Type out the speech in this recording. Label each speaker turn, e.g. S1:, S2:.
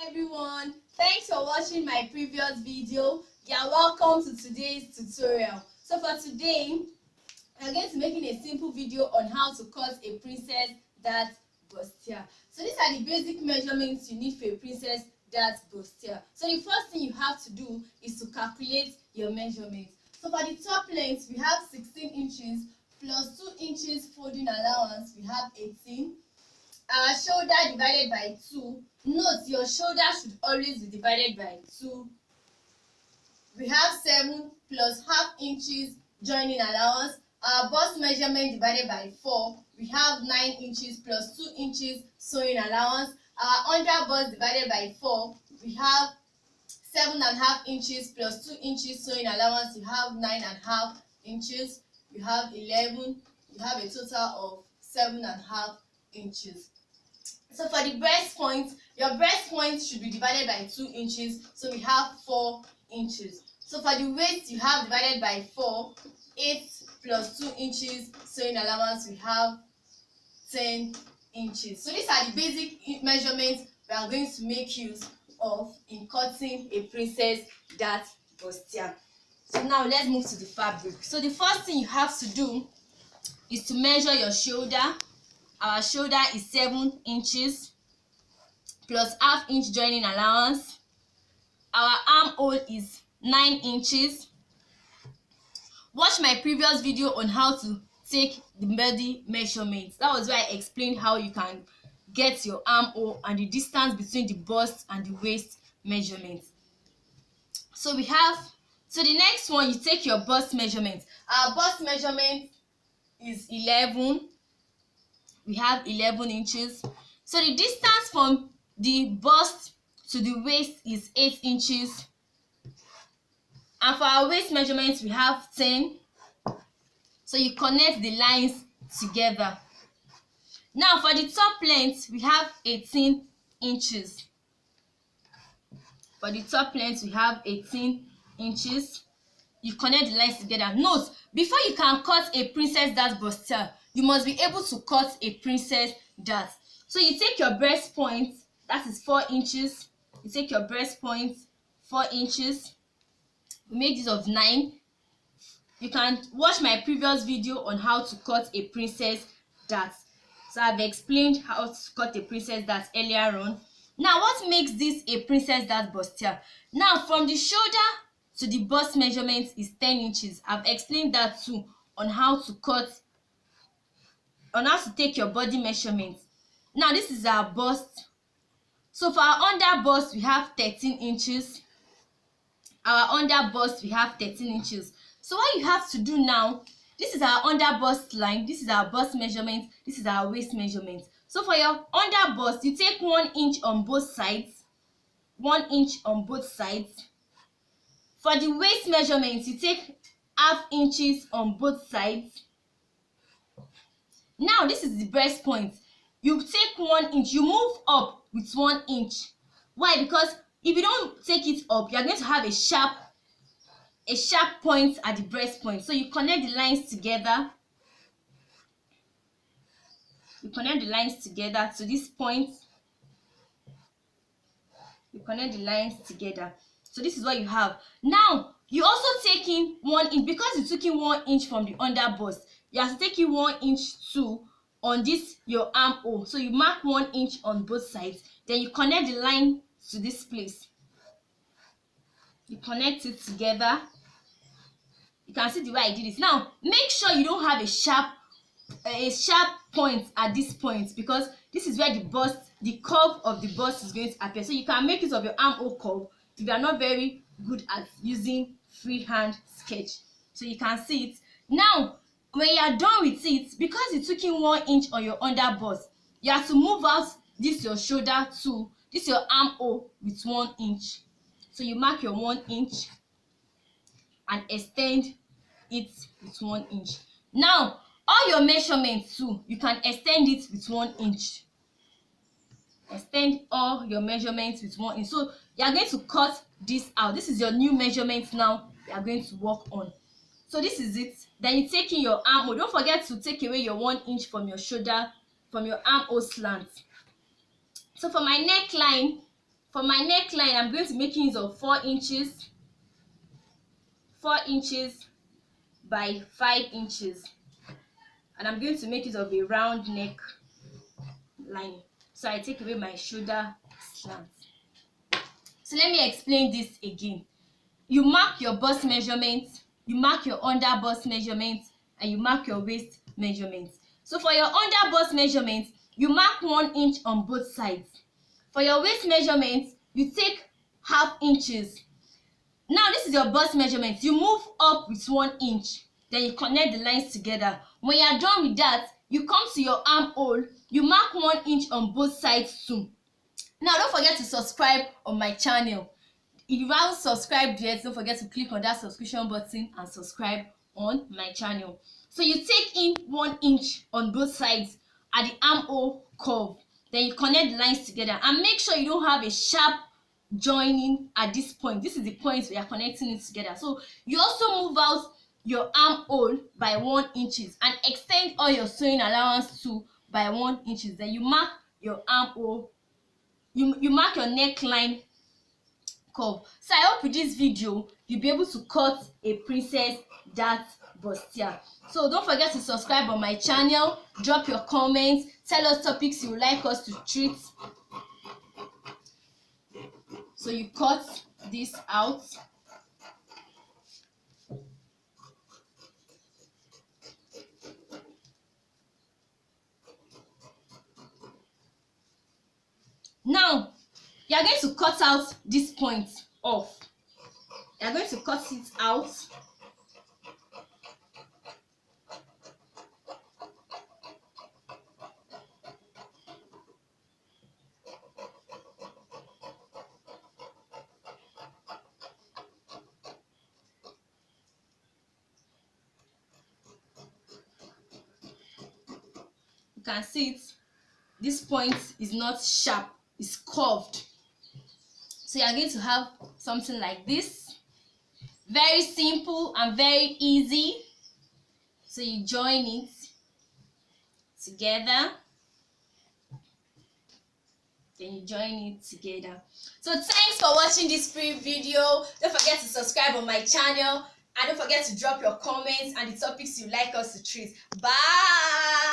S1: Everyone, thanks for watching my previous video. Yeah, welcome to today's tutorial. So for today, I'm going to be making a simple video on how to cut a princess dart bustier. So these are the basic measurements you need for a princess dart bustier. So the first thing you have to do is to calculate your measurements. So for the top length, we have 16 inches plus 2 inches folding allowance, we have 18. Our shoulder divided by 2. Note your shoulder should always be divided by 2. We have 7 plus half inches joining allowance. Our bust measurement divided by 4. We have 9 inches plus 2 inches sewing allowance. Our under bust divided by 4. We have 7.5 inches plus 2 inches sewing allowance. You have 9.5 inches. You have 11. You have a total of 7.5 inches. So for the breast point, your breast point should be divided by 2 inches. So we have 4 inches. So for the waist, you have divided by 4. 8 plus 2 inches sewing allowance, we have 10 inches. So these are the basic measurements we are going to make use of in cutting a princess dart bustier. So now let's move to the fabric. So the first thing you have to do is to measure your shoulder. Our shoulder is 7 inches plus half inch joining allowance. Our armhole is 9 inches. Watch my previous video on how to take the body measurements. That was where I explained how you can get your armhole and the distance between the bust and the waist measurements. So the next one, you take your bust measurement. Our bust measurement is 11. We have 11 inches. So the distance from the bust to the waist is 8 inches. And for our waist measurements, we have 10. So you connect the lines together. Now for the top length, we have 18 inches. For the top length, we have 18 inches. You connect the lines together. Note, before you can cut a princess dart bustier, you must be able to cut a princess dart. So you take your breast point, that is 4 inches. You take your breast point, 4 inches. We make this of 9. You can watch my previous video on how to cut a princess dart. So I've explained how to cut a princess dart earlier on. Now what makes this a princess dart bustier? Now from the shoulder to the bust measurement is 10 inches. I've explained that too on how to take your body measurement. Now this is our bust. So for our under bust, we have 13 inches. Our under bust, we have 13 inches. So what you have to do now, this is our under bust line, this is our bust measurement, this is our waist measurement. So for your under bust, you take 1 inch on both sides. 1 inch on both sides. For the waist measurement, you take half inches on both sides. Now this is the breast point. You take 1 inch, you move up with 1 inch. Why? Because if you don't take it up, you are going to have a sharp point at the breast point. So you connect the lines together. You connect the lines together to this point. You connect the lines together. So this is what you have. Now you also take in 1 inch because you took in 1 inch from the under bust. You have to take in 1 inch too on this your armhole. So you mark 1 inch on both sides. Then you connect the line to this place. You connect it together. You can see the way I did it. Now make sure you don't have a sharp point at this point, because this is where the curve of the bust is going to appear. So you can make use of your armhole curve if you are not very good at using freehand sketch. So you can see it. Now when you are done with it, because you took in 1 inch on your under bust, you have to move out this your shoulder to this your armhole with 1 inch. So you mark your 1 inch and extend it with 1 inch. Now all your measurements too, you can extend it with 1 inch. Extend all your measurements with 1 inch. So you are going to cut this out. This is your new measurement now you are going to work on. So this is it. Then you take in your armhole. Don't forget to take away your 1 inch from your shoulder, from your armhole slant. So for my neckline, For my neckline, I'm going to make use of 4 inches by 5 inches, and I'm going to make use of a round neck line. So I take away my shoulder slant. So let me explain this again. You mark your bust measurement, you mark your under bust measurement, and you mark your waist measurement. So for your under bust measurement, you mark 1 inch on both sides. For your waist measurement, you take half inches. Now this is your bust measurement. You move up with 1 inch, then you connect the lines together. When you are done with that, you come to your armhole, you mark 1 inch on both sides too. Now don't forget to subscribe on my channel. If you haven't subscribed yet, don't forget to click on that subscription button and subscribe on my channel. So you take in 1 inch on both sides at the armhole curve, then you connect the lines together, and make sure you don't have a sharp joining at this point. This is the point where you are connecting it together. So you also move out your armhole by 1 inch and extend all your sewing allowance too by 1 inch. Then you mark your armhole, you mark your neckline curve. So I hope with this video you'll be able to cut a princess dart bustier. So don't forget to subscribe on my channel, drop your comments, tell us topics you would like us to treat. So you cut this out. Now you are going to cut out this point off. You are going to cut it out. You can see it. This point is not sharp, it's curved. So you are going to have something like this. Very simple and very easy. So you join it together. Then you join it together. So thanks for watching this free video. Don't forget to subscribe on my channel, and don't forget to drop your comments and the topics you'd like us to treat. Bye.